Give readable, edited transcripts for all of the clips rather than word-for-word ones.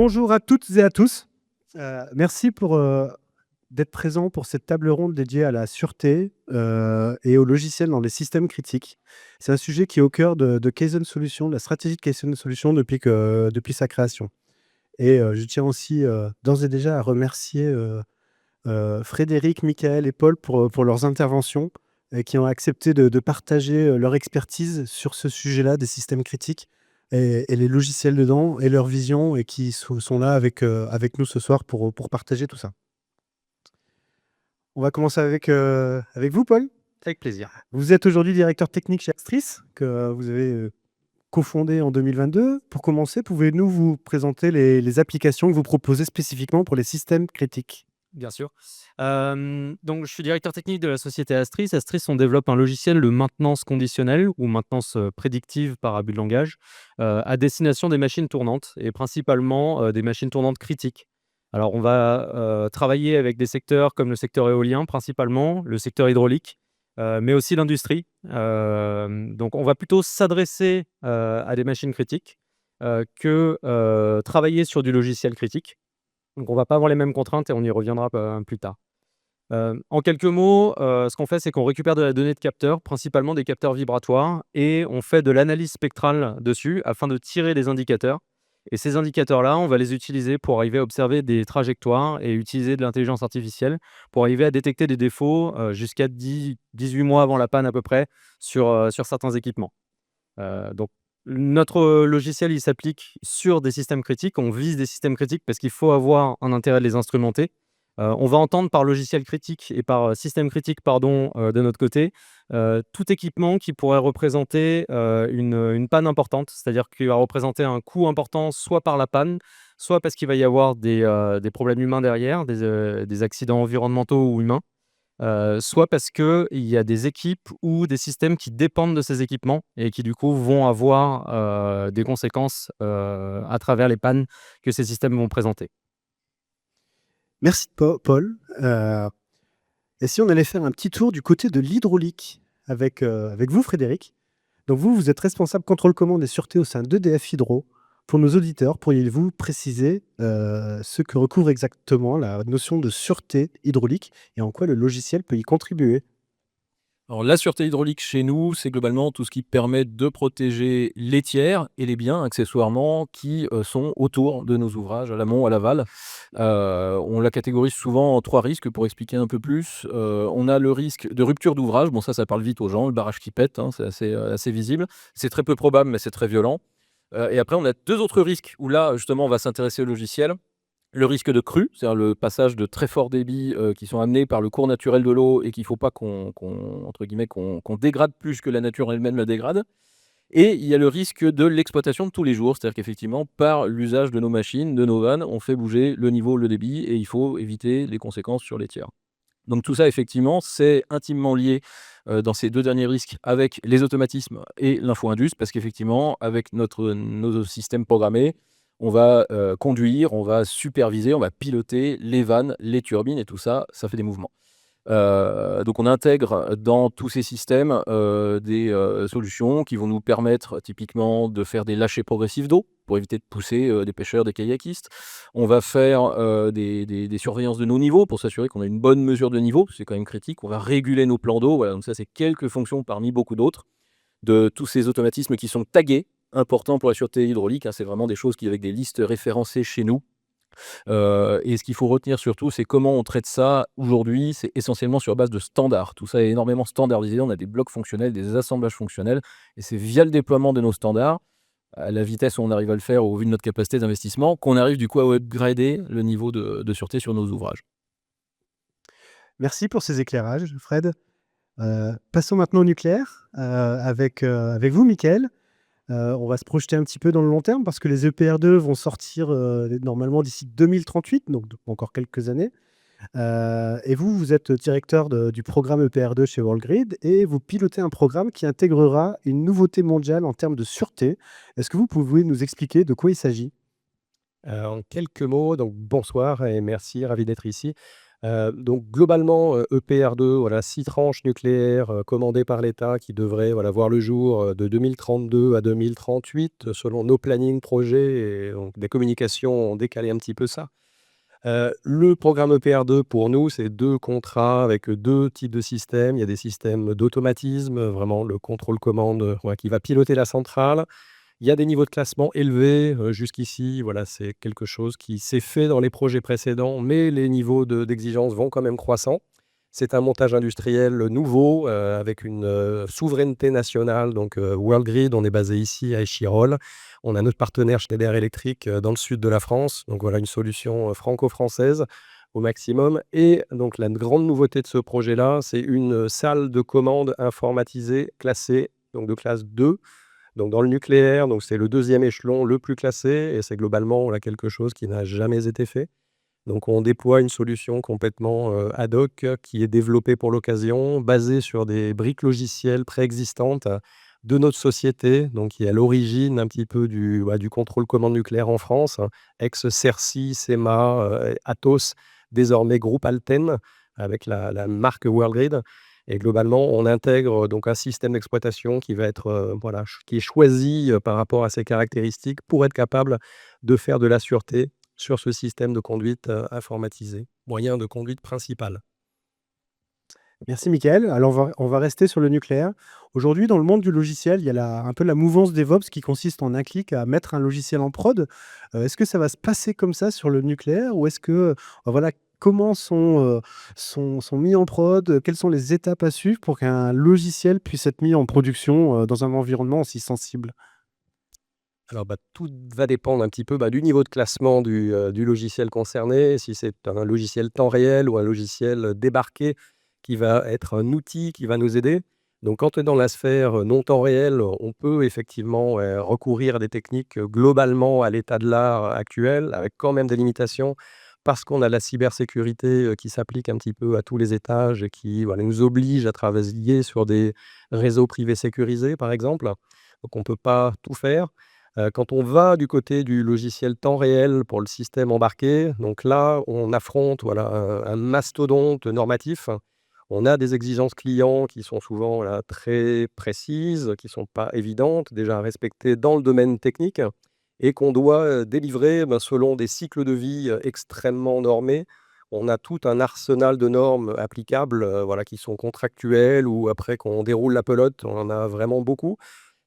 Bonjour à toutes et à tous. Merci d'être présents pour cette table ronde dédiée à la sûreté, et aux logiciels dans les systèmes critiques. C'est un sujet qui est au cœur de Kaizen Solutions, de la stratégie de Kaizen Solutions depuis sa création et je tiens aussi, d'ores et déjà à remercier, Frédéric, Michael et Paul pour leurs interventions et qui ont accepté de partager, leur expertise sur ce sujet-là des systèmes critiques et les logiciels dedans et leur vision et qui sont là avec nous ce soir pour partager tout ça. On va commencer avec vous, Paul. Avec plaisir. Vous êtes aujourd'hui directeur technique chez Axtris, que vous avez, cofondé en 2022. Pour commencer, pouvez-nous vous présenter les applications que vous proposez spécifiquement pour les systèmes critiques? Bien sûr. Donc je suis directeur technique de la société Astris. Astris, on développe un logiciel de maintenance conditionnelle ou maintenance, prédictive par abus de langage, à destination des machines tournantes et principalement, des machines tournantes critiques. Alors on va, travailler avec des secteurs comme le secteur éolien principalement, le secteur hydraulique, mais aussi l'industrie. Donc on va plutôt s'adresser, à des machines critiques, que, travailler sur du logiciel critique. Donc on va pas avoir les mêmes contraintes et on y reviendra, plus tard. En quelques mots, ce qu'on fait, c'est qu'on récupère de la donnée de capteurs, principalement des capteurs vibratoires et on fait de l'analyse spectrale dessus afin de tirer des indicateurs et ces indicateurs-là, on va les utiliser pour arriver à observer des trajectoires et utiliser de l'intelligence artificielle pour arriver à détecter des défauts, jusqu'à 10-18 mois avant la panne à peu près sur certains équipements. Donc notre, logiciel, il s'applique sur des systèmes critiques. On vise des systèmes critiques parce qu'il faut avoir un intérêt de les instrumenter. On va entendre par logiciel critique et par, système critique pardon, de notre côté, tout équipement qui pourrait représenter, une panne importante. C'est-à-dire qu'il va représenter un coût important soit par la panne, soit parce qu'il va y avoir des problèmes humains derrière, des accidents environnementaux ou humains. Soit parce qu'il y a des équipes ou des systèmes qui dépendent de ces équipements et qui du coup vont avoir, des conséquences, à travers les pannes que ces systèmes vont présenter. Merci Paul. Et si on allait faire un petit tour du côté de l'hydraulique avec vous, Frédéric. Donc vous êtes responsable contrôle commande et sûreté au sein d'EDF Hydro. Pour nos auditeurs, pourriez-vous préciser, ce que recouvre exactement la notion de sûreté hydraulique et en quoi le logiciel peut y contribuer? Alors la sûreté hydraulique chez nous, c'est globalement tout ce qui permet de protéger les tiers et les biens accessoirement qui, sont autour de nos ouvrages, à l'amont, à l'aval. On la catégorise souvent en 3 risques pour expliquer un peu plus. On a le risque de rupture d'ouvrage, bon ça parle vite aux gens, le barrage qui pète, hein, c'est assez visible. C'est très peu probable, mais c'est très violent. Et après on a 2 autres risques où là, justement, on va s'intéresser au logiciel. Le risque de crue, c'est-à-dire le passage de très forts débits, qui sont amenés par le cours naturel de l'eau et qu'il ne faut pas qu'on dégrade plus que la nature elle-même la dégrade. Et il y a le risque de l'exploitation de tous les jours, c'est-à-dire qu'effectivement, par l'usage de nos machines, de nos vannes, on fait bouger le niveau, le débit et il faut éviter les conséquences sur les tiers. Donc tout ça, effectivement, c'est intimement lié, dans ces 2 derniers risques avec les automatismes et l'info-indus parce qu'effectivement, avec nos systèmes programmés, on va, conduire, on va superviser, on va piloter les vannes, les turbines et tout ça, ça fait des mouvements. Donc on intègre dans tous ces systèmes, des, solutions qui vont nous permettre typiquement de faire des lâchers progressifs d'eau, pour éviter de pousser, des pêcheurs, des kayakistes. On va faire, des surveillances de nos niveaux pour s'assurer qu'on a une bonne mesure de niveau, c'est quand même critique. On va réguler nos plans d'eau, voilà, donc ça c'est quelques fonctions parmi beaucoup d'autres, de tous ces automatismes qui sont tagués, importants pour la sûreté hydraulique, hein. C'est vraiment des choses qui avec des listes référencées chez nous. Et ce qu'il faut retenir surtout, c'est comment on traite ça aujourd'hui, c'est essentiellement sur base de standards. Tout ça est énormément standardisé, on a des blocs fonctionnels, des assemblages fonctionnels et c'est via le déploiement de nos standards, à la vitesse où on arrive à le faire au vu de notre capacité d'investissement, qu'on arrive du coup à upgrader le niveau de sûreté sur nos ouvrages. Merci pour ces éclairages, Fred. Passons maintenant au nucléaire, avec vous, Michael. On va se projeter un petit peu dans le long terme parce que les EPR2 vont sortir, normalement d'ici 2038, donc encore quelques années. Et vous êtes directeur du programme EPR2 chez Worldgrid et vous pilotez un programme qui intégrera une nouveauté mondiale en termes de sûreté. Est-ce que vous pouvez nous expliquer de quoi il s'agit? En quelques mots, donc bonsoir et merci, ravi d'être ici. Donc globalement, EPR2, voilà, 6 tranches nucléaires, commandées par l'État qui devraient, voilà, voir le jour, de 2032 à 2038, selon nos plannings projets et donc des communications ont décalé un petit peu ça. Le programme EPR2 pour nous, c'est 2 contrats avec, 2 types de systèmes. Il y a des systèmes d'automatisme, vraiment le contrôle-commande, ouais, qui va piloter la centrale. Il y a des niveaux de classement élevés, jusqu'ici, voilà, c'est quelque chose qui s'est fait dans les projets précédents, mais les niveaux d'exigence vont quand même croissant. C'est un montage industriel nouveau, avec une, souveraineté nationale, donc Worldgrid, on est basé ici à Échirolles. On a notre partenaire Schneider Electric, dans le sud de la France, donc voilà une solution, franco-française au maximum et donc la grande nouveauté de ce projet-là, c'est une, salle de commande informatisée classée, donc de classe 2. Donc dans le nucléaire, donc c'est le deuxième échelon le plus classé et c'est globalement, là, quelque chose qui n'a jamais été fait. Donc on déploie une solution complètement, ad hoc, qui est développée pour l'occasion, basée sur des briques logicielles préexistantes, de notre société, donc qui est à l'origine un petit peu du contrôle commande nucléaire en France, ex-Cerci, CEMA, Atos, désormais groupe Alten, avec la marque Worldgrid et globalement, on intègre, donc un système d'exploitation qui va être, voilà, qui est choisi, par rapport à ses caractéristiques pour être capable de faire de la sûreté sur ce système de conduite, informatisé, moyen de conduite principal. Merci Mickaël. Alors on va rester sur le nucléaire. Aujourd'hui, dans le monde du logiciel, il y a un peu la mouvance DevOps qui consiste en un clic à mettre un logiciel en prod. Est-ce que ça va se passer comme ça sur le nucléaire ou est-ce que, voilà, comment sont mis en prod, quelles sont les étapes à suivre pour qu'un logiciel puisse être mis en production, dans un environnement aussi sensible? Alors, tout va dépendre un petit peu, du niveau de classement du logiciel concerné, si c'est un logiciel temps réel ou un logiciel, débarqué qui va être un outil qui va nous aider. Donc quand on est dans la sphère, non temps réel, on peut effectivement, recourir à des techniques, globalement à l'état de l'art actuel, avec quand même des limitations, parce qu'on a la cybersécurité, qui s'applique un petit peu à tous les étages et qui, voilà, nous oblige à travailler sur des réseaux privés sécurisés, par exemple. Donc on ne peut pas tout faire. Quand on va du côté du logiciel temps réel pour le système embarqué, donc là, on affronte, voilà, un mastodonte normatif. On a des exigences clients qui sont souvent, voilà, très précises, qui ne sont pas évidentes, déjà à respecter dans le domaine technique et qu'on doit, délivrer, selon des cycles de vie, extrêmement normés. On a tout un arsenal de normes applicables, voilà, qui sont contractuelles ou après qu'on déroule la pelote, on en a vraiment beaucoup.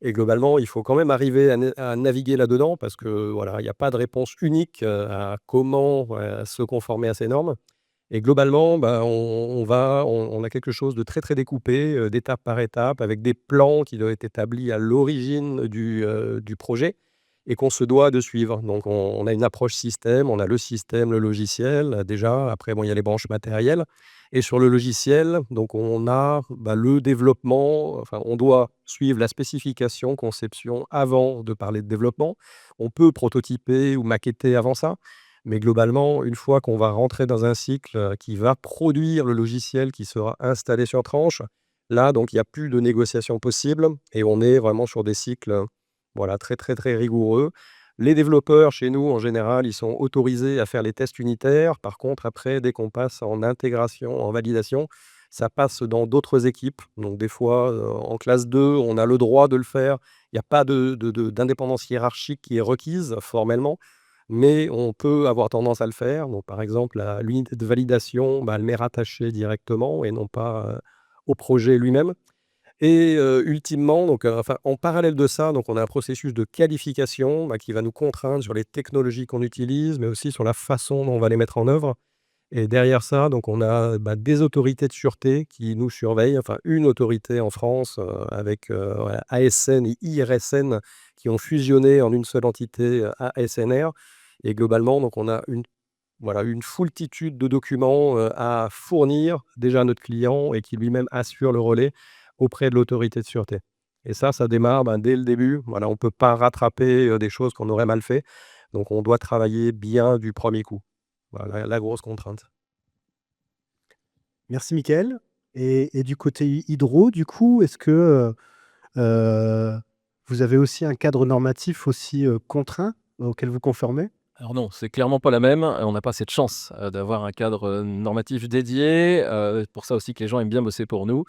Et globalement, il faut quand même arriver à naviguer là-dedans parce que, voilà, il y a pas de réponse unique, à comment, se conformer à ces normes. Et globalement, on a quelque chose de très, très découpé, d'étape par étape avec des plans qui doivent être établis à l'origine du projet et qu'on se doit de suivre. Donc on a une approche système, on a le système, le logiciel, déjà. Après, bon, il y a les branches matérielles et sur le logiciel, donc on a, le développement, enfin, on doit suivre la spécification, conception avant de parler de développement. On peut prototyper ou maqueter avant ça, mais globalement, une fois qu'on va rentrer dans un cycle, qui va produire le logiciel qui sera installé sur tranche, là, donc il y a plus de négociation possible et on est vraiment sur des cycles, voilà, très, très, très rigoureux. Les développeurs, chez nous, en général, ils sont autorisés à faire les tests unitaires. Par contre, après, dès qu'on passe en intégration, en validation, ça passe dans d'autres équipes. Donc des fois, en classe 2, on a le droit de le faire. Il n'y a pas d'indépendance hiérarchique qui est requise formellement, mais on peut avoir tendance à le faire. Donc par exemple, l'unité de validation, elle m'est rattachée directement et non pas, au projet lui-même. Et ultimement, donc enfin, en parallèle de ça, donc on a un processus de qualification, qui va nous contraindre sur les technologies qu'on utilise, mais aussi sur la façon dont on va les mettre en œuvre. Et derrière ça, donc on a, des autorités de sûreté qui nous surveillent, enfin une autorité en France, avec, voilà, ASN et IRSN qui ont fusionné en une seule entité, ASNR. Et globalement, donc on a une foultitude de documents, à fournir déjà à notre client et qui lui-même assure le relais auprès de l'autorité de sûreté. Et ça démarre, dès le début. Voilà, on ne peut pas rattraper, des choses qu'on aurait mal fait. Donc on doit travailler bien du premier coup. Voilà, la grosse contrainte. Merci Mickaël. Et du côté hydro, du coup, est-ce que, vous avez aussi un cadre normatif aussi, contraint auquel vous conformez? Alors non, c'est clairement pas la même. On n'a pas cette chance, d'avoir un cadre, normatif dédié, pour ça aussi que les gens aiment bien bosser pour nous.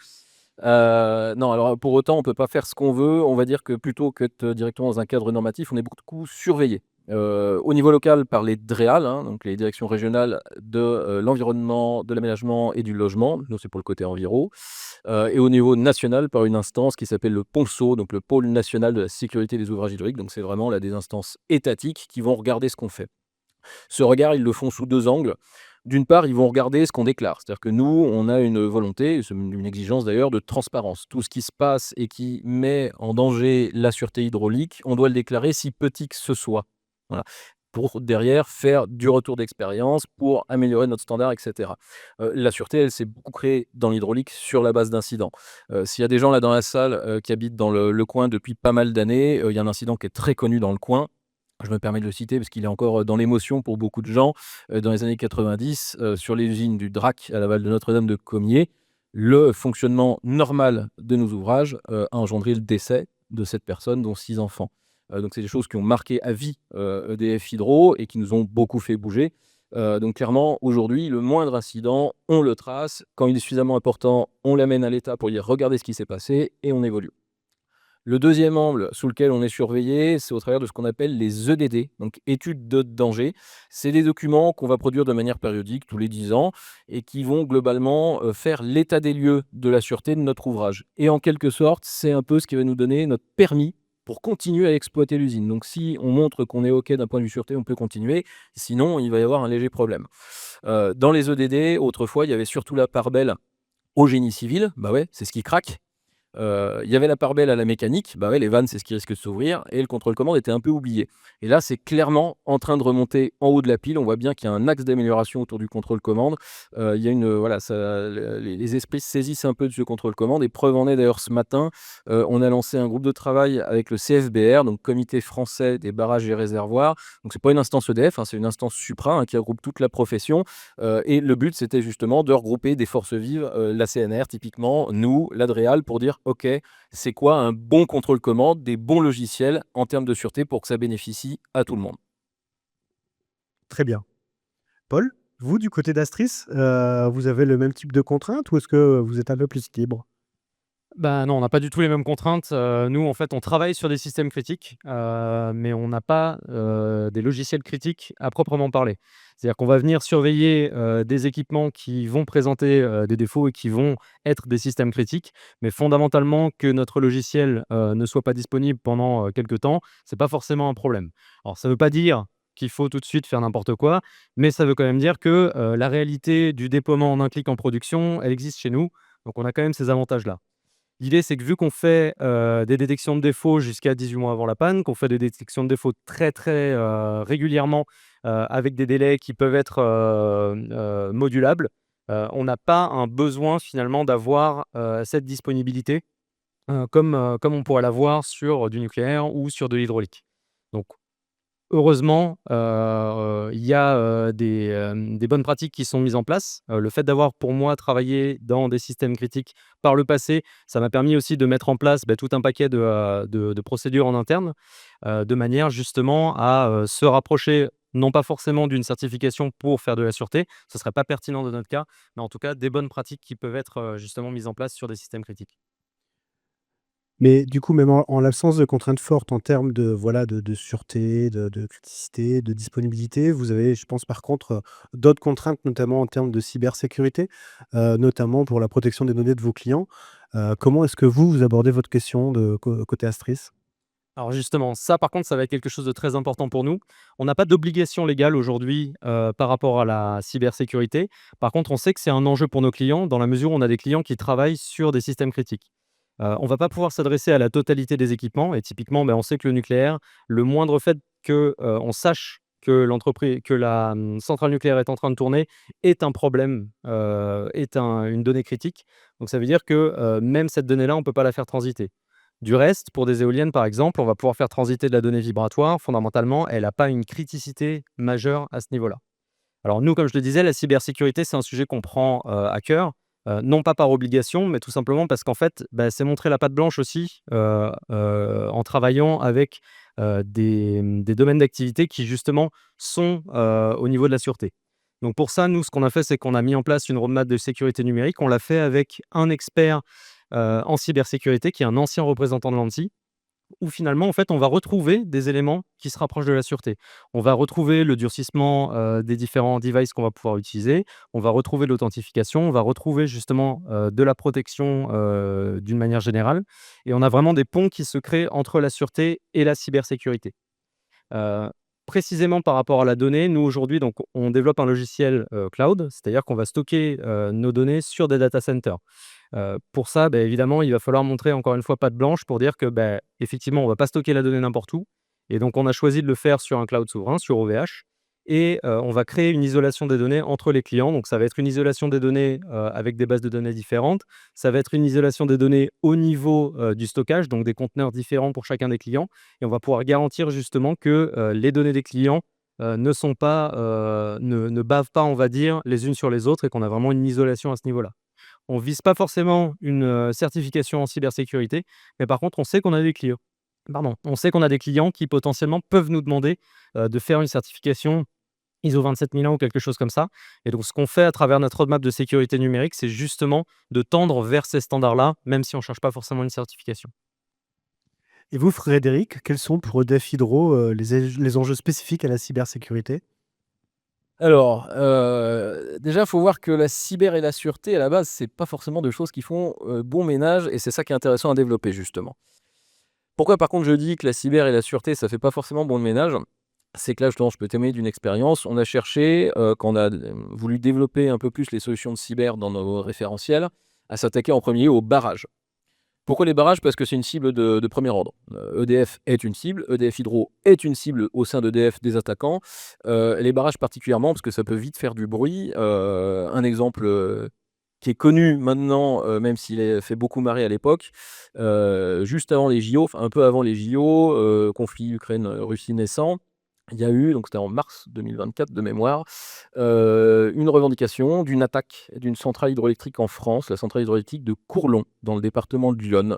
Non, alors pour autant, on peut pas faire ce qu'on veut. On va dire que plutôt qu'être directement dans un cadre normatif, on est beaucoup surveillé. Au niveau local par les DREAL, hein, donc les directions régionales de, l'environnement, de l'aménagement et du logement. Nous, c'est pour le côté enviro. Et au niveau national par une instance qui s'appelle le PONSO, donc le Pôle national de la sécurité des ouvrages hydrauliques. Donc c'est vraiment là des instances étatiques qui vont regarder ce qu'on fait. Ce regard, ils le font sous 2 angles. D'une part, ils vont regarder ce qu'on déclare. C'est-à-dire que nous, on a une volonté, c'est une exigence d'ailleurs, de transparence. Tout ce qui se passe et qui met en danger la sûreté hydraulique, on doit le déclarer si petit que ce soit. Voilà. Pour derrière faire du retour d'expérience, pour améliorer notre standard, et cetera. La sûreté, elle s'est beaucoup créée dans l'hydraulique sur la base d'incidents. S'il y a des gens là dans la salle, qui habitent dans le coin depuis pas mal d'années, il y a un incident qui est très connu dans le coin. Je me permets de le citer parce qu'il est encore, dans l'émotion pour beaucoup de gens. Dans les années 90, sur les usines du Drac à l'aval de Notre-Dame de Comiers, le fonctionnement normal de nos ouvrages, a engendré le décès de 7 personnes, dont 6 enfants. Donc c'est des choses qui ont marqué à vie, EDF Hydro et qui nous ont beaucoup fait bouger. Donc clairement, aujourd'hui, le moindre incident, on le trace. Quand il est suffisamment important, on l'amène à l'État pour dire: «Regardez ce qui s'est passé» et on évolue. Le deuxième angle sous lequel on est surveillé, c'est au travers de ce qu'on appelle les EDD, donc études de danger. C'est des documents qu'on va produire de manière périodique, tous les 10 ans, et qui vont globalement faire l'état des lieux de la sûreté de notre ouvrage. Et en quelque sorte, c'est un peu ce qui va nous donner notre permis pour continuer à exploiter l'usine. Donc si on montre qu'on est OK d'un point de vue sûreté, on peut continuer. Sinon, il va y avoir un léger problème. Dans les EDD, autrefois, il y avait surtout la part belle au génie civil. Bah ouais, c'est ce qui craque. Il y avait la part belle à la mécanique, bah ouais, les vannes, c'est ce qui risque de s'ouvrir et le contrôle-commande était un peu oublié. Et là, c'est clairement en train de remonter en haut de la pile. On voit bien qu'il y a un axe d'amélioration autour du contrôle-commande. Il y a voilà, les esprits se saisissent un peu de ce contrôle-commande et preuve en est d'ailleurs ce matin, on a lancé un groupe de travail avec le CFBR, donc Comité français des barrages et réservoirs. Donc c'est pas une instance EDF, hein, c'est une instance supra, hein, qui regroupe toute la profession. Et le but, c'était justement de regrouper des forces vives, la CNR typiquement, nous, l'Adréal, pour dire: «OK, c'est quoi un bon contrôle commande, des bons logiciels en termes de sûreté pour que ça bénéficie à tout le monde?» Très bien. Paul, vous, du côté d'Astris, vous avez le même type de contraintes ou est-ce que vous êtes un peu plus libre? Bah, non, on n'a pas du tout les mêmes contraintes. Nous, en fait, on travaille sur des systèmes critiques, mais on n'a pas, des logiciels critiques à proprement parler. C'est-à-dire qu'on va venir surveiller, des équipements qui vont présenter, des défauts et qui vont être des systèmes critiques, mais fondamentalement que notre logiciel, ne soit pas disponible pendant, quelque temps, c'est pas forcément un problème. Alors ça ne veut pas dire qu'il faut tout de suite faire n'importe quoi, mais ça veut quand même dire que, la réalité du déploiement en un clic en production, elle existe chez nous, donc on a quand même ces avantages-là. L'idée, c'est que vu qu'on fait, des détections de défauts jusqu'à 18 mois avant la panne, qu'on fait des détections de défauts très, très, régulièrement, avec des délais qui peuvent être, modulables, on n'a pas un besoin finalement d'avoir, cette disponibilité, comme on pourrait l'avoir sur du nucléaire ou sur de l'hydraulique. Donc heureusement, il y a, des bonnes pratiques qui sont mises en place. Le fait d'avoir, pour moi, travaillé dans des systèmes critiques par le passé, ça m'a permis aussi de mettre en place, tout un paquet de procédures en interne, de manière justement à, se rapprocher, non pas forcément d'une certification pour faire de la sûreté, ce ne serait pas pertinent dans notre cas, mais en tout cas des bonnes pratiques qui peuvent être, justement mises en place sur des systèmes critiques. Mais du coup, même en l'absence de contraintes fortes en termes de, voilà, de sûreté, de criticité, de disponibilité, vous avez, je pense, par contre, d'autres contraintes, notamment en termes de cybersécurité, notamment pour la protection des données de vos clients. Comment est-ce que vous abordez votre question de côté Astris? Alors justement, ça par contre, ça va être quelque chose de très important pour nous. On n'a pas d'obligation légale aujourd'hui, par rapport à la cybersécurité. Par contre, on sait que c'est un enjeu pour nos clients dans la mesure où on a des clients qui travaillent sur des systèmes critiques. On va pas pouvoir s'adresser à la totalité des équipements et typiquement, on sait que le nucléaire, le moindre fait que, on sache que la, centrale nucléaire est en train de tourner est un problème, est une donnée critique. Donc ça veut dire que, même cette donnée-là, on ne peut pas la faire transiter. Du reste, pour des éoliennes, par exemple, on va pouvoir faire transiter de la donnée vibratoire. Fondamentalement, elle n'a pas une criticité majeure à ce niveau-là. Alors nous, comme je le disais, la cybersécurité, c'est un sujet qu'on prend, à cœur. non pas par obligation, mais tout simplement parce qu'en fait, c'est montrer la patte blanche aussi, en travaillant avec, des domaines d'activité qui justement sont, au niveau de la sûreté. Donc pour ça, nous, ce qu'on a fait, c'est qu'on a mis en place une roadmap de sécurité numérique. On l'a fait avec un expert, en cybersécurité qui est un ancien représentant de l'ANSSI, où finalement, en fait, on va retrouver des éléments qui se rapprochent de la sûreté. On va retrouver le durcissement, des différents devices qu'on va pouvoir utiliser. On va retrouver l'authentification. On va retrouver justement, de la protection, d'une manière générale, et on a vraiment des ponts qui se créent entre la sûreté et la cybersécurité. Heu, Précisément par rapport à la donnée, nous aujourd'hui, donc on développe un logiciel, cloud, c'est-à-dire qu'on va stocker, nos données sur des data centers. Pour ça, évidemment, il va falloir montrer encore une fois patte blanche pour dire que, effectivement, on ne va pas stocker la donnée n'importe où, et donc on a choisi de le faire sur un cloud souverain, sur OVH, et on va créer une isolation des données entre les clients. Donc ça va être une isolation des données, avec des bases de données différentes. Ça va être une isolation des données au niveau, du stockage, donc des conteneurs différents pour chacun des clients, et on va pouvoir garantir justement que, les données des clients, ne sont pas, ne bavent pas, on va dire, les unes sur les autres, et qu'on a vraiment une isolation à ce niveau-là. On vise pas forcément une, certification en cybersécurité, mais par contre, on sait qu'on a des clients qui potentiellement peuvent nous demander, de faire une certification ISO 27001 ou quelque chose comme ça, et donc ce qu'on fait à travers notre roadmap de sécurité numérique, c'est justement de tendre vers ces standards-là, même si on ne cherche pas forcément une certification. Et vous, Frédéric, quels sont pour EDF Hydro les enjeux spécifiques à la cybersécurité? Alors, déjà, il faut voir que la cyber et la sûreté, à la base, c'est pas forcément 2 choses qui font, bon ménage, et c'est ça qui est intéressant à développer, justement. Pourquoi, par contre, je dis que la cyber et la sûreté, ça fait pas forcément bon ménage? C'est que là, justement, je peux témoigner d'une expérience. On a cherché, quand on a, voulu développer un peu plus les solutions de cyber dans nos référentiels, à s'attaquer en premier aux barrages. Pourquoi les barrages? Parce que c'est une cible de premier ordre. EDF est une cible, EDF Hydro est une cible au sein d'EDF des attaquants. Les barrages particulièrement, parce que ça peut vite faire du bruit. Un exemple, qui est connu maintenant, même s'il a fait beaucoup marrer à l'époque, juste avant les JO, enfin un peu avant les JO, conflit Ukraine-Russie naissant, il y a eu, donc c'était en mars 2024 de mémoire, une revendication d'une attaque d'une centrale hydroélectrique en France, la centrale hydroélectrique de Courlon, dans le département de l'Yonne.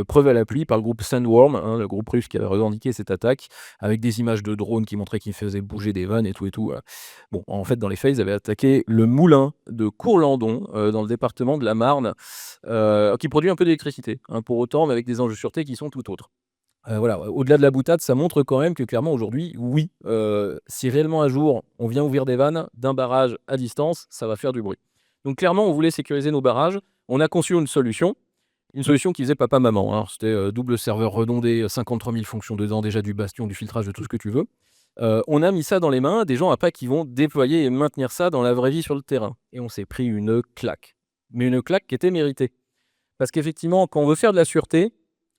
Preuve à l'appui par le groupe Sandworm, hein, le groupe russe qui avait revendiqué cette attaque, avec des images de drones qui montraient qu'ils faisaient bouger des vannes et tout et tout. Bon, en fait, dans les faits, ils avaient attaqué le moulin de Courlandon, dans le département de la Marne, qui produit un peu d'électricité, hein, pour autant, mais avec des enjeux de sûreté qui sont tout autres. Voilà, au-delà de la boutade, ça montre quand même que clairement aujourd'hui, oui, si réellement un jour on vient ouvrir des vannes d'un barrage à distance, ça va faire du bruit. Donc clairement, on voulait sécuriser nos barrages. On a conçu une solution qui faisait papa-maman, hein. C'était, double serveur redondé, 53 000 fonctions dedans, déjà du bastion, du filtrage, de tout ce que tu veux. On a mis ça dans les mains des gens après qui vont déployer et maintenir ça dans la vraie vie sur le terrain, et on s'est pris une claque. Mais une claque qui était méritée. Parce qu'effectivement, quand on veut faire de la sûreté,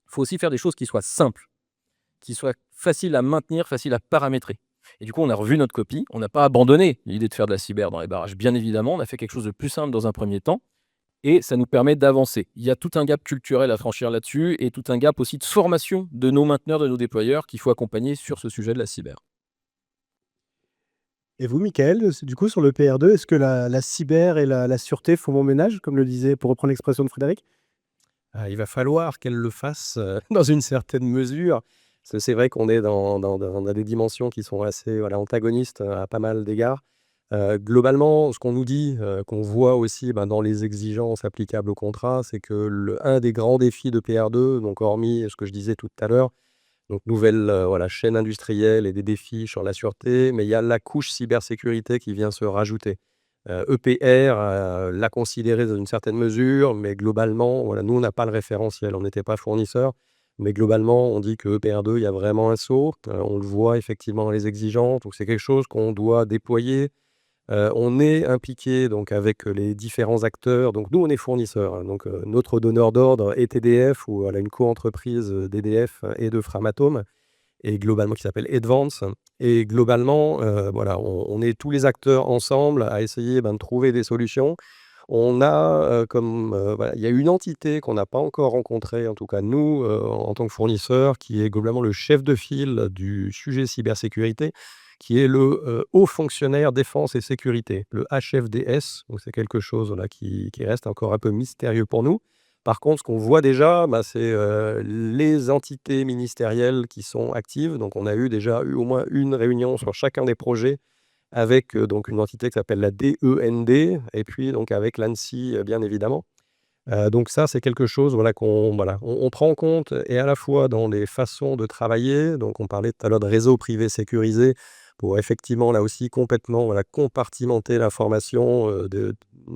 il faut aussi faire des choses qui soient simples, qui soient faciles à maintenir, faciles à paramétrer. Et du coup, on a revu notre copie. On n'a pas abandonné l'idée de faire de la cyber dans les barrages. Bien évidemment, on a fait quelque chose de plus simple dans un premier temps, et ça nous permet d'avancer. Il y a tout un gap culturel à franchir là-dessus, et tout un gap aussi de formation de nos mainteneurs, de nos déployeurs, qu'il faut accompagner sur ce sujet de la cyber. Et vous, Michael, du coup, sur le PR2, est-ce que la cyber et la sûreté font bon ménage, comme le disait, pour reprendre l'expression de Frédéric? Il va falloir qu'elle le fasse, dans une certaine mesure. Parce que c'est vrai qu'on est dans des dimensions qui sont assez, voilà, antagonistes, à pas mal d'égards. Globalement, ce qu'on nous dit, qu'on voit aussi, dans les exigences applicables au contrat, c'est que un des grands défis de PR2, donc hormis ce que je disais tout à l'heure, donc nouvelle, voilà, chaîne industrielle et des défis sur la sûreté, mais il y a la couche cybersécurité qui vient se rajouter. EPR, l'a considéré dans une certaine mesure, mais globalement, voilà, nous, on n'a pas le référentiel, on n'était pas fournisseur, mais globalement, on dit que EPR2, il y a vraiment un saut. On le voit effectivement dans les exigences, donc c'est quelque chose qu'on doit déployer. On est impliqué donc avec, les différents acteurs. Donc nous, on est fournisseur, hein, donc notre donneur d'ordre est EDF, ou voilà, une coentreprise, d'EDF et de Framatome, et globalement qui s'appelle Advance, et globalement, voilà, on est tous les acteurs ensemble à essayer, de trouver des solutions. On a, voilà, il y a une entité qu'on n'a pas encore rencontrée, en tout cas nous, en tant que fournisseur, qui est globalement le chef de file du sujet cybersécurité, qui est le haut fonctionnaire défense et sécurité, le HFDS. Donc c'est quelque chose voilà, qui reste encore un peu mystérieux pour nous. Par contre, ce qu'on voit déjà, c'est les entités ministérielles qui sont actives. Donc on a déjà eu au moins une réunion sur chacun des projets avec donc une entité qui s'appelle la DEND et puis donc avec l'ANSSI, bien évidemment. Donc ça, c'est quelque chose voilà, on prend en compte et à la fois dans les façons de travailler. Donc on parlait tout à l'heure de réseau privé sécurisé pour effectivement, là aussi, complètement voilà, compartimenter l'information.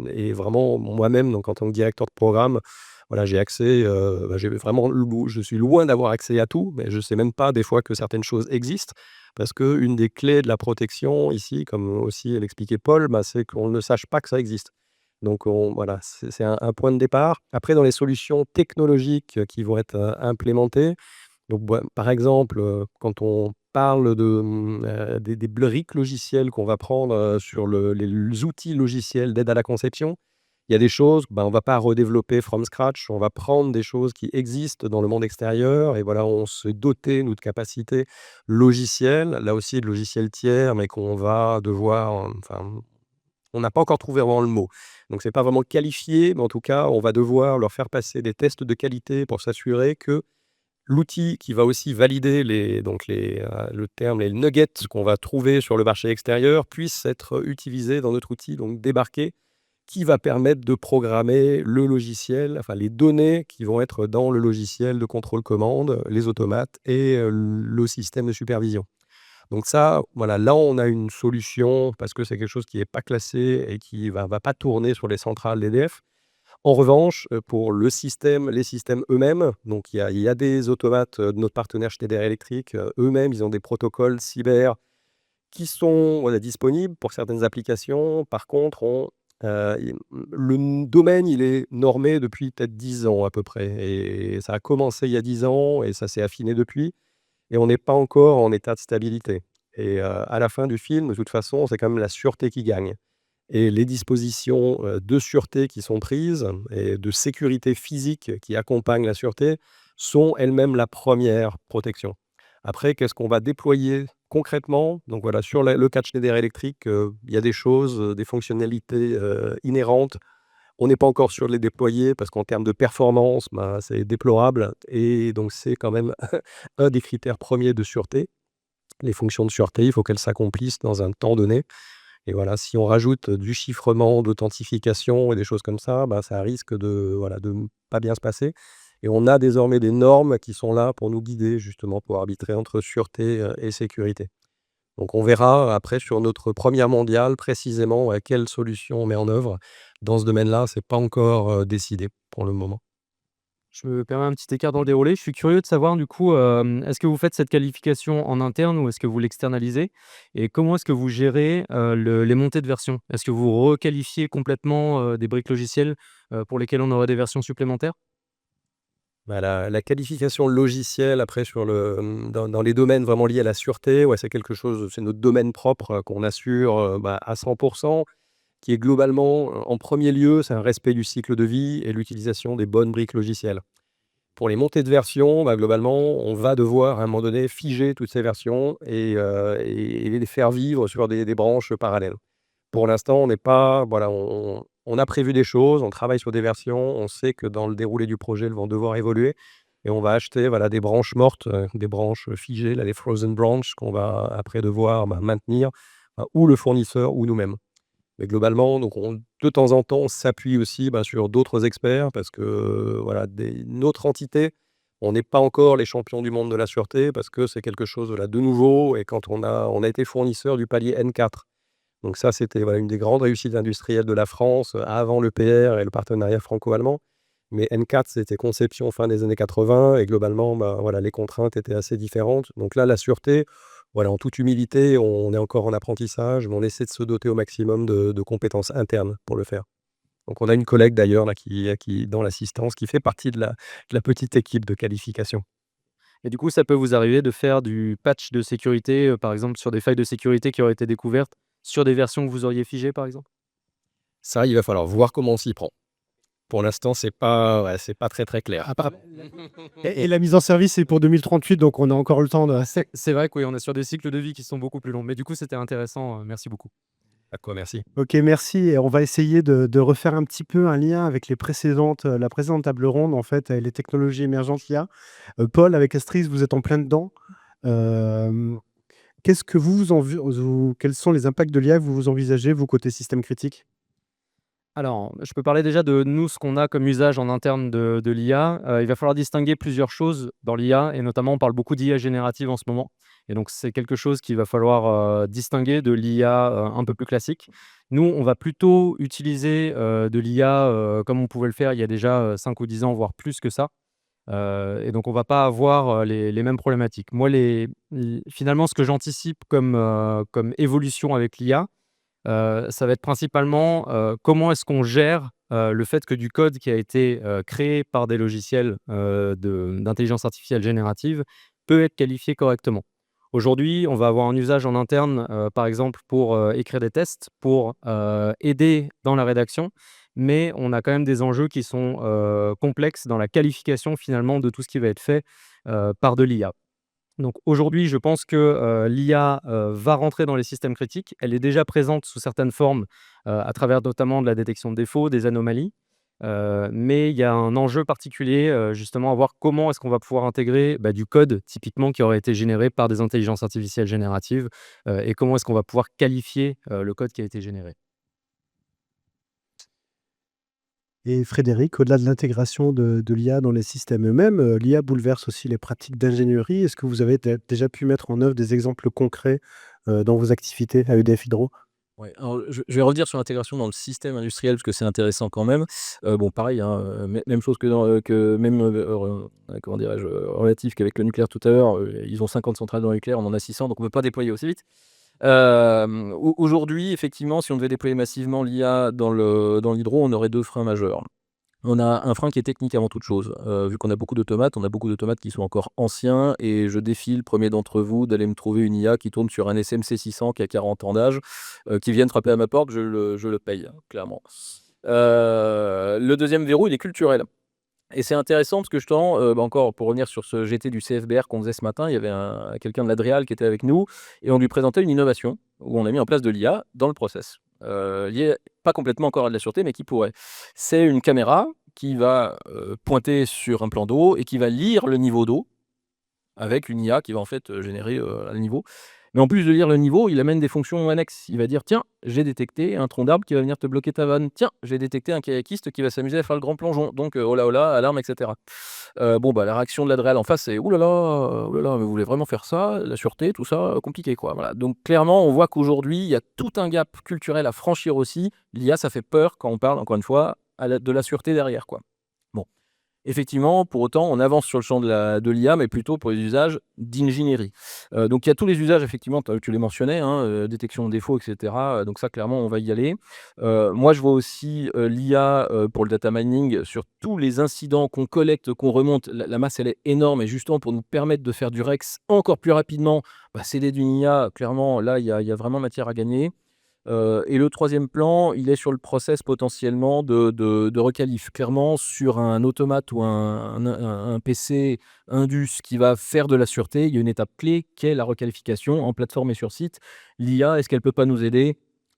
Et vraiment, moi-même, donc, en tant que directeur de programme, voilà, j'ai accès, je suis loin d'avoir accès à tout, mais je ne sais même pas des fois que certaines choses existent. Parce qu'une des clés de la protection ici, comme aussi l'expliquait Paul, c'est qu'on ne sache pas que ça existe. Donc voilà, c'est un point de départ. Après, dans les solutions technologiques qui vont être implémentées, donc par exemple, quand on parle des briques logicielles qu'on va prendre sur les outils logiciels d'aide à la conception, il y a des choses, on ne va pas redévelopper from scratch, on va prendre des choses qui existent dans le monde extérieur et voilà, on se doter, nous, de capacités logicielles, là aussi de logiciels tiers, mais qu'on va devoir, enfin, on n'a pas encore trouvé vraiment le mot. Donc c'est pas vraiment qualifié, mais en tout cas, on va devoir leur faire passer des tests de qualité pour s'assurer que l'outil qui va aussi valider les nuggets qu'on va trouver sur le marché extérieur puisse être utilisé dans notre outil, donc débarqué, qui va permettre de programmer le logiciel, enfin les données qui vont être dans le logiciel de contrôle-commande, les automates et le système de supervision. Donc ça, voilà, là, on a une solution parce que c'est quelque chose qui n'est pas classé et qui va pas tourner sur les centrales d'EDF. En revanche, pour les systèmes eux-mêmes, donc il y a des automates de notre partenaire Schneider Electric, eux-mêmes, ils ont des protocoles cyber qui sont voilà, disponibles pour certaines applications. Par contre, le domaine, il est normé depuis peut-être 10 ans à peu près. Et ça a commencé il y a 10 ans et ça s'est affiné depuis. Et on n'est pas encore en état de stabilité. Et à la fin du film, de toute façon, c'est quand même la sûreté qui gagne. Et les dispositions de sûreté qui sont prises et de sécurité physique qui accompagnent la sûreté sont elles-mêmes la première protection. Après, qu'est-ce qu'on va déployer concrètement? Donc voilà, sur le cas de Schneider Electric, il y a des choses, des fonctionnalités inhérentes. On n'est pas encore sûr de les déployer parce qu'en termes de performance, c'est déplorable. Et donc, c'est quand même un des critères premiers de sûreté. Les fonctions de sûreté, il faut qu'elles s'accomplissent dans un temps donné. Et voilà, si on rajoute du chiffrement, d'authentification et des choses comme ça, ça risque de ne pas bien se passer. Et on a désormais des normes qui sont là pour nous guider, justement, pour arbitrer entre sûreté et sécurité. Donc on verra après sur notre première mondiale précisément quelle solution on met en œuvre. Dans ce domaine-là, c'est pas encore décidé pour le moment. Je me permets un petit écart dans le déroulé. Je suis curieux de savoir du coup, est-ce que vous faites cette qualification en interne ou est-ce que vous l'externalisez? Et comment est-ce que vous gérez, les montées de version? Est-ce que vous requalifiez complètement, des briques logicielles, pour lesquelles on aurait des versions supplémentaires? La qualification logicielle après dans les domaines vraiment liés à la sûreté, ouais, c'est quelque chose, c'est notre domaine propre qu'on assure à 100%, qui est globalement, en premier lieu, c'est un respect du cycle de vie et l'utilisation des bonnes briques logicielles. Pour les montées de version, globalement, on va devoir à un moment donné figer toutes ces versions et les faire vivre sur des branches parallèles. Pour l'instant, on n'est pas voilà, on a prévu des choses, on travaille sur des versions, on sait que dans le déroulé du projet, elles vont devoir évoluer et on va acheter voilà, des branches mortes, des branches figées, là, les frozen branches qu'on va après devoir maintenir, ou le fournisseur ou nous-mêmes. Mais globalement, donc de temps en temps, on s'appuie aussi sur d'autres experts parce que voilà, notre entité, on n'est pas encore les champions du monde de la sûreté parce que c'est quelque chose voilà, de nouveau et quand on a été fournisseur du palier N4. Donc ça, c'était voilà, une des grandes réussites industrielles de la France avant l'EPR et le partenariat franco-allemand. Mais N4, c'était conception fin des années 80 et globalement, voilà, les contraintes étaient assez différentes. Donc là, la sûreté, voilà, en toute humilité, on est encore en apprentissage, mais on essaie de se doter au maximum de compétences internes pour le faire. Donc on a une collègue d'ailleurs là qui dans l'assistance, qui fait partie de la petite équipe de qualification. Et du coup, ça peut vous arriver de faire du patch de sécurité, par exemple sur des failles de sécurité qui auraient été découvertes sur des versions que vous auriez figées, par exemple? Ça, il va falloir voir comment on s'y prend. Pour l'instant, c'est pas très, très clair. À part- et la mise en service, c'est pour 2038, donc on a encore le temps de... C'est vrai que oui, on est sur des cycles de vie qui sont beaucoup plus longs. Mais du coup, c'était intéressant. Merci beaucoup. À quoi, merci. Ok, merci. Et on va essayer de refaire un petit peu un lien avec la précédente table ronde, en fait, avec les technologies émergentes l'IA. Paul, avec Astris, vous êtes en plein dedans. Euh, Qu'est-ce que quels sont les impacts de l'IA que vous envisagez, vous, côté système critique? Alors, je peux parler déjà de nous, ce qu'on a comme usage en interne de l'IA. Il va falloir distinguer plusieurs choses dans l'IA et notamment, on parle beaucoup d'IA générative en ce moment et donc c'est quelque chose qu'il va falloir, distinguer de l'IA, un peu plus classique. Nous, on va plutôt utiliser, de l'IA, comme on pouvait le faire il y a déjà, 5 ou 10 ans, voire plus que ça, et donc on va pas avoir, les mêmes problématiques. Moi, finalement, ce que j'anticipe comme évolution avec l'IA, ça va être principalement, comment est-ce qu'on gère, le fait que du code qui a été, créé par des logiciels, d'intelligence artificielle générative peut être qualifié correctement. Aujourd'hui, on va avoir un usage en interne, par exemple pour, écrire des tests, pour, aider dans la rédaction, mais on a quand même des enjeux qui sont, complexes dans la qualification finalement de tout ce qui va être fait, par de l'IA. Donc aujourd'hui, je pense que, l'IA, va rentrer dans les systèmes critiques. Elle est déjà présente sous certaines formes, à travers notamment de la détection de défauts, des anomalies, mais il y a un enjeu particulier, justement à voir comment est-ce qu'on va pouvoir intégrer, du code typiquement qui aurait été généré par des intelligences artificielles génératives, et comment est-ce qu'on va pouvoir qualifier, le code qui a été généré. Et Frédéric, au-delà de l'intégration de l'IA dans les systèmes eux-mêmes, l'IA bouleverse aussi les pratiques d'ingénierie. Est-ce que vous avez déjà pu mettre en œuvre des exemples concrets dans vos activités à EDF Hydro? Ouais, alors je vais revenir sur l'intégration dans le système industriel parce que c'est intéressant quand même. Bon pareil, hein, même chose que dans, que même, comment dirais-je? Relatif qu'avec le nucléaire tout à l'heure, ils ont 50 centrales dans le nucléaire, on en a 600 donc on ne peut pas déployer aussi vite. Aujourd'hui, effectivement, si on devait déployer massivement l'IA dans l'hydro, on aurait 2 freins majeurs. On a un frein qui est technique avant toute chose. Vu qu'on a beaucoup d'automates, on a beaucoup d'automates qui sont encore anciens et je défie le premier d'entre vous d'aller me trouver une IA qui tourne sur un SMC 600 qui a 40 ans d'âge, qui vienne frapper à ma porte, je le paye, hein, clairement. Le deuxième verrou, il est culturel. Et c'est intéressant parce que justement, encore pour revenir sur ce GT du CFBR qu'on faisait ce matin, il y avait quelqu'un de l'Adréal qui était avec nous et on lui présentait une innovation où on a mis en place de l'IA dans le process. Lié pas complètement encore à de la sûreté, mais qui pourrait. C'est une caméra qui va, pointer sur un plan d'eau et qui va lire le niveau d'eau avec une IA qui va en fait, générer, un niveau. Mais en plus de lire le niveau, il amène des fonctions annexes. Il va dire: «Tiens, j'ai détecté un tronc d'arbre qui va venir te bloquer ta vanne. Tiens, j'ai détecté un kayakiste qui va s'amuser à faire le grand plongeon. Donc, oh là, alarme» et cetera. Bon, bah, la réaction de l'Adréal en face, c'est: ouh là là, mais vous voulez vraiment faire ça? La sûreté, tout ça, compliqué quoi». Voilà. Donc clairement, on voit qu'aujourd'hui, il y a tout un gap culturel à franchir aussi. L'IA, ça fait peur quand on parle, encore une fois, de la sûreté derrière, quoi. Bon. Effectivement, pour autant, on avance sur le champ de l'IA, mais plutôt pour les usages d'ingénierie. Donc il y a tous les usages, effectivement, tu les mentionnais, hein, détection de défauts, et cetera. Donc ça, clairement, on va y aller. Moi, je vois aussi, l'IA, pour le data mining sur tous les incidents qu'on collecte, qu'on remonte. La masse, elle est énorme et justement pour nous permettre de faire du REX encore plus rapidement, s'aider d'une IA, clairement, là, il y a vraiment matière à gagner. Et le troisième plan, il est sur le process potentiellement de requalif. Clairement, sur un automate ou un PC Indus qui va faire de la sûreté, il y a une étape clé qui est la requalification en plateforme et sur site. L'IA, est-ce qu'elle peut pas nous aider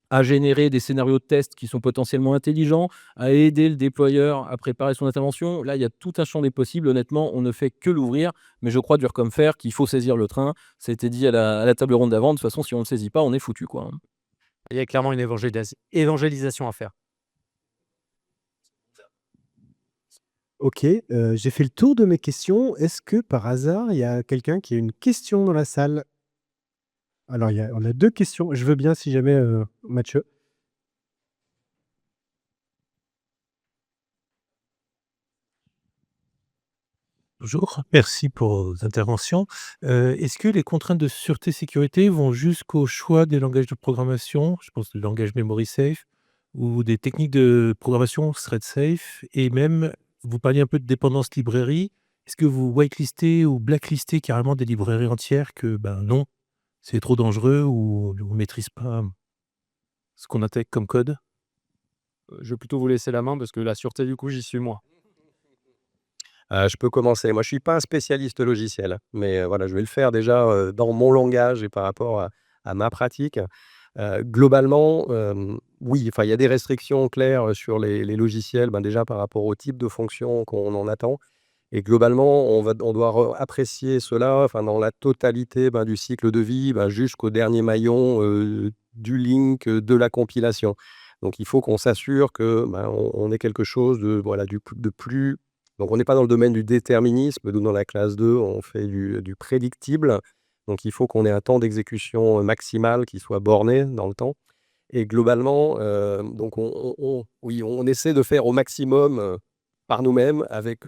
à générer des scénarios de test qui sont potentiellement intelligents, à aider le déployeur à préparer son intervention? Là, il y a tout un champ des possibles. Honnêtement, on ne fait que l'ouvrir, mais je crois dur comme fer qu'il faut saisir le train. Ça a été dit à la table ronde d'avant. De toute façon, si on ne le saisit pas, on est foutu, quoi, hein. Il y a clairement une évangélisation à faire. Ok, j'ai fait le tour de mes questions. Est-ce que par hasard, il y a quelqu'un qui a une question dans la salle? Alors, on a deux questions. Je veux bien si jamais, Mathieu. Bonjour, merci pour vos interventions. Est-ce que les contraintes de sûreté sécurité vont jusqu'au choix des langages de programmation? Je pense le langage memory safe ou des techniques de programmation thread safe et même, vous parliez un peu de dépendance librairie. Est-ce que vous whitelistez ou blacklistez carrément des librairies entières que, ben, non, c'est trop dangereux ou on ne maîtrise pas ce qu'on intègre comme code? je vais plutôt vous laisser la main parce que la sûreté, du coup, j'y suis moins. Je peux commencer. Moi, je suis pas un spécialiste logiciel, mais voilà, je vais le faire déjà, dans mon langage et par rapport à ma pratique. Globalement, oui, enfin, il y a des restrictions claires, sur les logiciels, ben, déjà par rapport au type de fonction qu'on en attend et globalement, on doit apprécier cela, enfin, dans la totalité, ben, du cycle de vie, ben, jusqu'au dernier maillon, du link, de la compilation. Donc il faut qu'on s'assure que, ben, on ait quelque chose de, voilà, de plus donc on n'est pas dans le domaine du déterminisme, nous dans la classe 2, on fait du prédictible. Donc il faut qu'on ait un temps d'exécution, maximal qui soit borné dans le temps et globalement, donc oui, on essaie de faire au maximum, par nous-mêmes avec,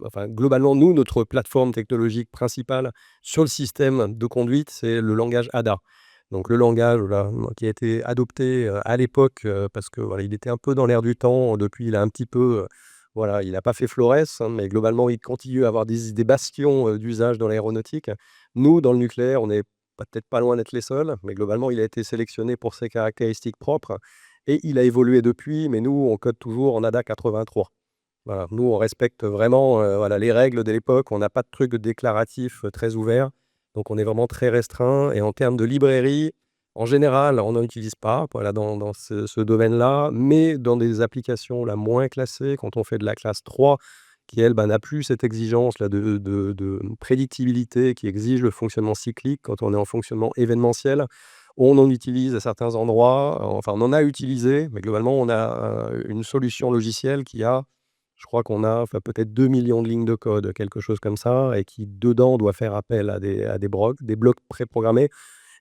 enfin globalement nous, notre plateforme technologique principale sur le système de conduite, c'est le langage ADA. Donc le langage, voilà, qui a été adopté, à l'époque, parce que voilà, il était un peu dans l'air du temps. Depuis, il a un petit peu, voilà, il n'a pas fait florès, hein, mais globalement, il continue à avoir des bastions, d'usage dans l'aéronautique. Nous, dans le nucléaire, on est peut-être pas loin d'être les seuls, mais globalement, il a été sélectionné pour ses caractéristiques propres et il a évolué depuis, mais nous, on code toujours en ADA 83. Voilà, nous, on respecte vraiment, voilà, les règles de l'époque. On n'a pas de trucs déclaratifs, très ouverts, donc on est vraiment très restreint et en termes de librairie, en général, on n'en utilise pas, voilà, dans ce domaine-là, mais dans des applications là, moins classées, quand on fait de la classe 3 qui elle, bah, n'a plus cette exigence-là de prédictibilité qui exige le fonctionnement cyclique. Quand on est en fonctionnement événementiel, on en utilise à certains endroits, enfin on en a utilisé, mais globalement on a, une solution logicielle qui a je crois qu'on a enfin peut-être 2 millions de lignes de code, quelque chose comme ça et qui dedans doit faire appel à des blocs préprogrammés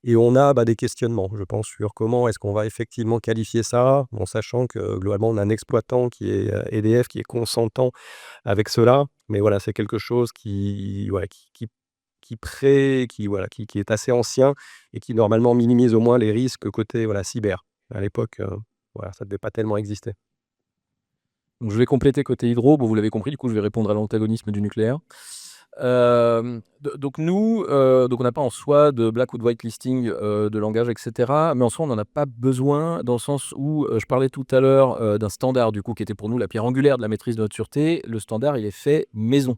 et on a, bah, des questionnements, je pense, sur comment est-ce qu'on va effectivement qualifier ça, en sachant que globalement on a un exploitant qui est, EDF, qui est consentant avec cela. Mais voilà, c'est quelque chose qui voilà, voilà, qui est assez ancien et qui normalement minimise au moins les risques côté, voilà, cyber. À l'époque, voilà, ça devait pas tellement exister. Donc je vais compléter côté hydro. Bon, vous l'avez compris, du coup, je vais répondre à l'antagonisme du nucléaire. Donc nous, donc on n'a pas en soi de black ou de white listing, de langage et cetera, mais en soi, on n'en a pas besoin dans le sens où, je parlais tout à l'heure, d'un standard du coup qui était pour nous la pierre angulaire de la maîtrise de notre sûreté. Le standard, il est fait maison.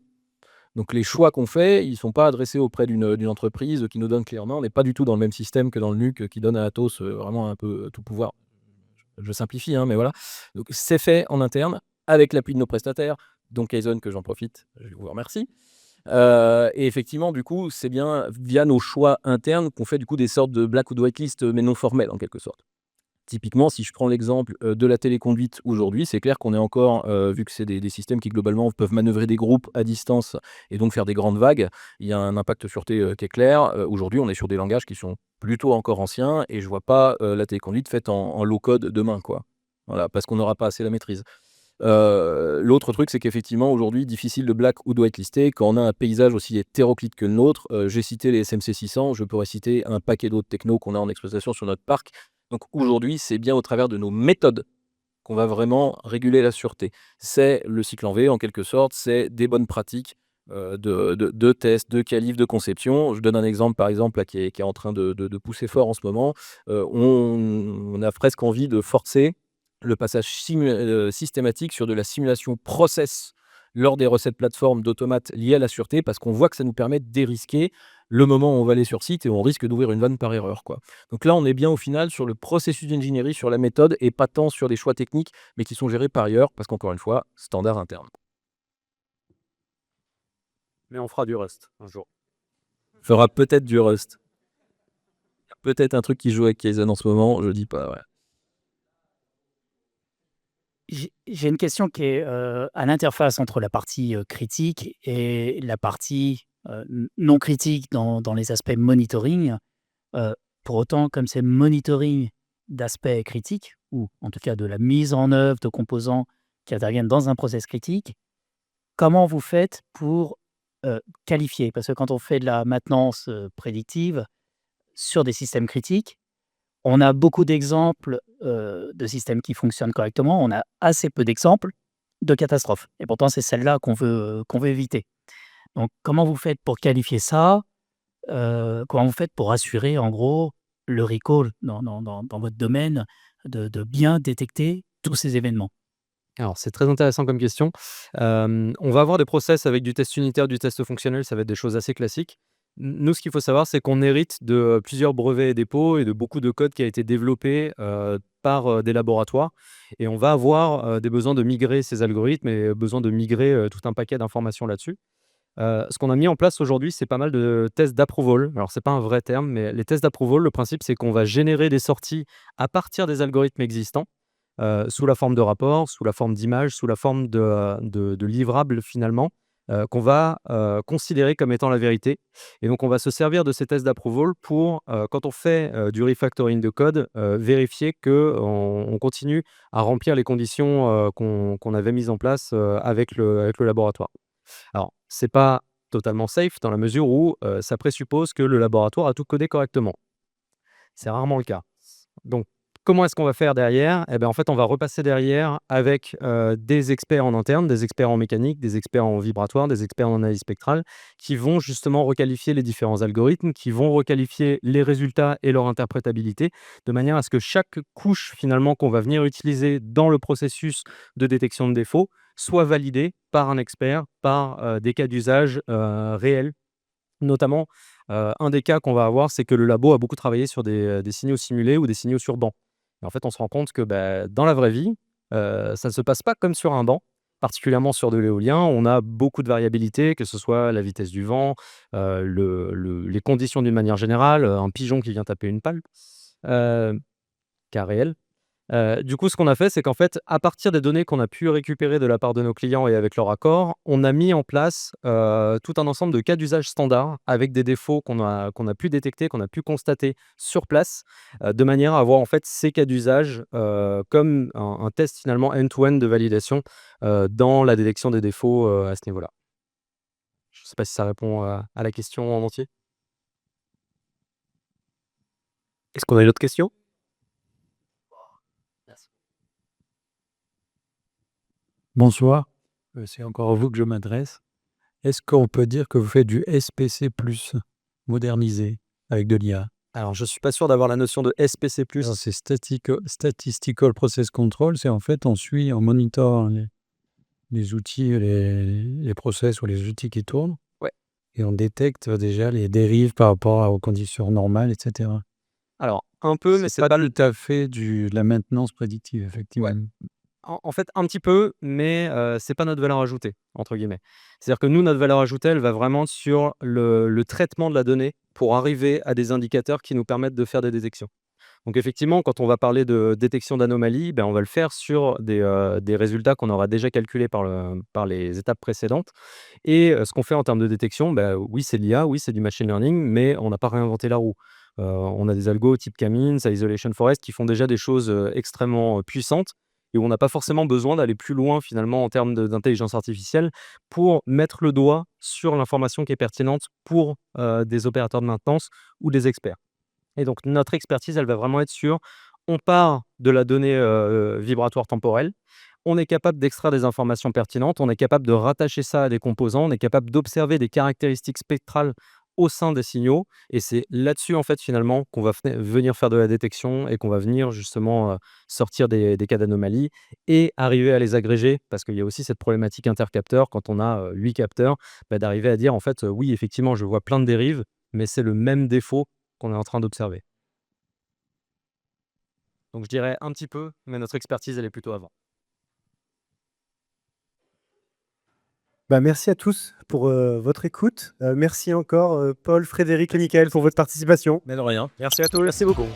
Donc les choix qu'on fait, ils sont pas adressés auprès d'une entreprise qui nous donne clé en main. On n'est pas du tout dans le même système que dans le nuc, qui donne à Atos, vraiment un peu, tout pouvoir. Je simplifie, hein, mais voilà. Donc c'est fait en interne avec l'appui de nos prestataires, donc Kaizen que j'en profite, je vous remercie. Et effectivement, du coup, c'est bien via nos choix internes qu'on fait du coup des sortes de black ou de whitelist, mais non formelles en quelque sorte. Typiquement, si je prends l'exemple, de la téléconduite aujourd'hui, c'est clair qu'on est encore, vu que c'est des systèmes qui globalement peuvent manœuvrer des groupes à distance et donc faire des grandes vagues, il y a un impact sûreté, qui est clair. Aujourd'hui, on est sur des langages qui sont plutôt encore anciens et je vois pas, la téléconduite faite en low code demain, quoi. Voilà, parce qu'on n'aura pas assez la maîtrise. L'autre truc, c'est qu'effectivement, aujourd'hui, difficile de black ou de whitelister quand on a un paysage aussi hétéroclite que le nôtre. J'ai cité les SMC 600, je pourrais citer un paquet d'autres technos qu'on a en exploitation sur notre parc. Donc aujourd'hui, c'est bien au travers de nos méthodes qu'on va vraiment réguler la sûreté. C'est le cycle en V, en quelque sorte, c'est des bonnes pratiques, de tests, de qualif, de conception. Je donne un exemple, par exemple, là, qui est en train de pousser fort en ce moment. On a presque envie de forcer le passage systématique sur de la simulation process lors des recettes plateformes d'automates liées à la sûreté, parce qu'on voit que ça nous permet de dérisquer le moment où on va aller sur site et on risque d'ouvrir une vanne par erreur, quoi. Donc là, on est bien au final sur le processus d'ingénierie, sur la méthode et pas tant sur les choix techniques, mais qui sont gérés par ailleurs, parce qu'encore une fois, standard interne. Mais on fera du Rust un jour. Fera peut-être du Rust. Peut-être un truc qui joue avec Kaizen en ce moment, je dis pas, ouais. J'ai une question qui est, à l'interface entre la partie, critique et la partie, non critique dans les aspects monitoring. Pour autant, comme c'est monitoring d'aspects critiques ou en tout cas de la mise en œuvre de composants qui interviennent dans un process critique, comment vous faites pour, qualifier? Parce que quand on fait de la maintenance, prédictive sur des systèmes critiques, on a beaucoup d'exemples, de systèmes qui fonctionnent correctement. On a assez peu d'exemples de catastrophes et pourtant c'est celle-là qu'on veut éviter. Donc comment vous faites pour qualifier ça? Comment vous faites pour assurer en gros le recall dans votre domaine de bien détecter tous ces événements? Alors, c'est très intéressant comme question. On va avoir des process avec du test unitaire, du test fonctionnel, ça va être des choses assez classiques. Nous, ce qu'il faut savoir, c'est qu'on hérite de plusieurs brevets et dépôts et de beaucoup de code qui a été développé par des laboratoires. Et on va avoir des besoins de migrer ces algorithmes et besoin de migrer tout un paquet d'informations là-dessus. Ce qu'on a mis en place aujourd'hui, c'est pas mal de tests d'approval. Alors, c'est pas un vrai terme, mais les tests d'approval, le principe, c'est qu'on va générer des sorties à partir des algorithmes existants, sous la forme de rapports, sous la forme d'images, sous la forme de livrables finalement, qu'on va considérer comme étant la vérité. Et donc, on va se servir de ces tests d'approval pour, quand on fait du refactoring de code, vérifier qu'on continue à remplir les conditions qu'on avait mises en place avec le laboratoire. Alors, c'est pas totalement safe dans la mesure où ça présuppose que le laboratoire a tout codé correctement. C'est rarement le cas. Donc, comment est-ce qu'on va faire derrière? Eh ben, en fait, on va repasser derrière avec des experts en interne, des experts en mécanique, des experts en vibratoire, des experts en analyse spectrale, qui vont justement requalifier les différents algorithmes, qui vont requalifier les résultats et leur interprétabilité, de manière à ce que chaque couche finalement qu'on va venir utiliser dans le processus de détection de défauts soit validée par un expert, par des cas d'usage réels. Notamment, un des cas qu'on va avoir, c'est que le labo a beaucoup travaillé sur des signaux simulés ou des signaux sur banc. Et en fait, on se rend compte que, dans la vraie vie, ça ne se passe pas comme sur un banc, particulièrement sur de l'éolien. On a beaucoup de variabilité, que ce soit la vitesse du vent, les conditions d'une manière générale, un pigeon qui vient taper une palle, cas réel. Du coup, ce qu'on a fait, c'est qu'en fait, à partir des données qu'on a pu récupérer de la part de nos clients et avec leur accord, on a mis en place tout un ensemble de cas d'usage standards avec des défauts qu'on a pu détecter, qu'on a pu constater sur place, de manière à avoir en fait ces cas d'usage comme un test finalement end-to-end de validation dans la détection des défauts à ce niveau-là. Je ne sais pas si ça répond à la question en entier. Est-ce qu'on a une autre question? Bonsoir, c'est encore à vous que je m'adresse. Est-ce qu'on peut dire que vous faites du SPC+, modernisé, avec de l'IA? Alors, je suis pas sûr d'avoir la notion de SPC+. Alors, c'est Statistical Process Control, c'est en fait on monitor les outils, les process ou les outils qui tournent. Ouais. Et on détecte déjà les dérives par rapport aux conditions normales, etc. Alors, un peu, mais C'est pas tout à fait de la maintenance prédictive, effectivement. Ouais. En fait, un petit peu, mais c'est pas notre valeur ajoutée, entre guillemets. C'est-à-dire que nous, notre valeur ajoutée, elle va vraiment sur le traitement de la donnée pour arriver à des indicateurs qui nous permettent de faire des détections. Donc effectivement, quand on va parler de détection d'anomalies, on va le faire sur des résultats qu'on aura déjà calculés par les étapes précédentes. Et ce qu'on fait en termes de détection, oui, c'est de l'IA, oui, c'est du machine learning, mais on n'a pas réinventé la roue. On a des algos type K-means, Isolation Forest qui font déjà des choses extrêmement puissantes et où on n'a pas forcément besoin d'aller plus loin finalement en termes d'intelligence artificielle pour mettre le doigt sur l'information qui est pertinente pour des opérateurs de maintenance ou des experts. Et donc notre expertise, elle va vraiment être sur, on part de la donnée vibratoire temporelle, on est capable d'extraire des informations pertinentes, on est capable de rattacher ça à des composants, on est capable d'observer des caractéristiques spectrales au sein des signaux. Et c'est là-dessus, en fait, finalement, qu'on va venir faire de la détection et qu'on va venir justement sortir des cas d'anomalie et arriver à les agréger. Parce qu'il y a aussi cette problématique intercapteur, quand on a 8 capteurs, d'arriver à dire, en fait, oui, effectivement, je vois plein de dérives, mais c'est le même défaut qu'on est en train d'observer. Donc je dirais un petit peu, mais notre expertise, elle est plutôt avant. Merci à tous pour votre écoute. Merci encore Paul, Frédéric et Michael pour votre participation. Mais de rien. Merci à tous. Merci beaucoup.